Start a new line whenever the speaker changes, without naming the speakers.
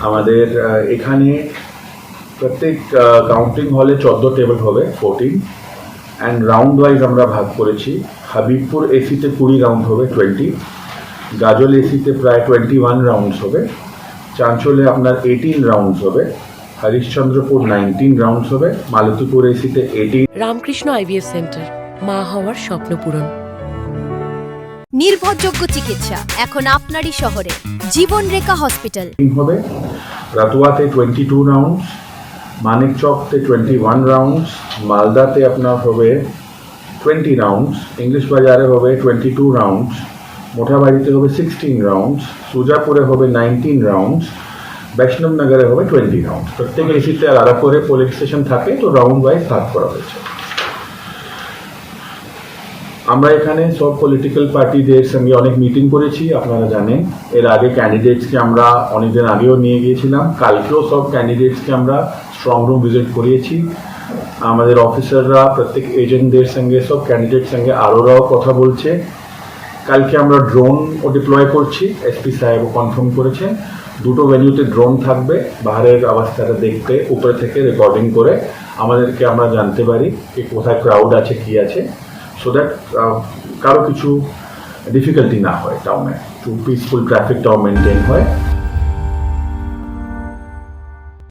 আমাদের এখানে প্রত্যেক কাউন্টিং হলে 14 টেবিল হবে 14 অ্যান্ড রাউন্ড ওয়াইজ আমরা ভাগ করেছি। হাবিবপুর এসিতে 20 রাউন্ড হবে 20, গাজল এসিতে প্রায় 21 রাউন্ডস হবে, চাঞ্চলে আপনার 18 রাউন্ডস হবে, হরিশ্চন্দ্রপুর 19 রাউন্ডস হবে, মালতীপুর এসিতে 18।
রামকৃষ্ণ আইভিএফ সেন্টার, মা হওয়ার স্বপ্ন পূরণ।
নির্ভরযোগ্য চিকিৎসা এখন আপনারই শহরে, জীবনরেখা হসপিটাল
হবে। রাতুয়াতে 22 রাউন্ডস, মানিকচকতে 21 রাউন্ডস, মালদাতে আপনার হবে 20 রাউন্ডস, ইংলিশ বাজারে হবে 22 রাউন্ডস, মোঠাবাড়িতে হবে 16 রাউন্ডস, সুজাপুরে হবে 19 রাউন্ডস, বৈষ্ণবনগরে হবে 20 রাউন্ডস। প্রত্যেক এসিতে আলাদা করে পোলিং স্টেশন থাকে, তো রাউন্ড ওয়াইজ ভাগ করা হয়েছে। আমরা এখানে সব পলিটিক্যাল পার্টিদের সঙ্গে অনেক মিটিং করেছি, আপনারা জানেন। এর আগে ক্যান্ডিডেটসকে আমরা অনেকদিন আগেও নিয়ে গিয়েছিলাম, কালকেও সব ক্যান্ডিডেটসকে আমরা স্ট্রং রুম ভিজিট করিয়েছি। আমাদের অফিসাররা প্রত্যেক এজেন্টদের সঙ্গে, সব ক্যান্ডিডেট সঙ্গে আরোরাও কথা বলছে। কালকে আমরা ড্রোনও ডিপ্লয় করছি, এসপি সাহেবও কনফার্ম করেছেন। দুটো ভেন্যুতে ড্রোন থাকবে, বাইরের অবস্থাটা দেখতে, উপরে থেকে রেকর্ডিং করে আমাদেরকে আমরা জানতে পারি যে কোথায় ক্রাউড আছে, কি আছে, সো দ্যাট কারো কিছু ডিফিকাল্টি না হয় টাউনে, টু পিসফুল ট্রাফিকটাও মেনটেন হয়।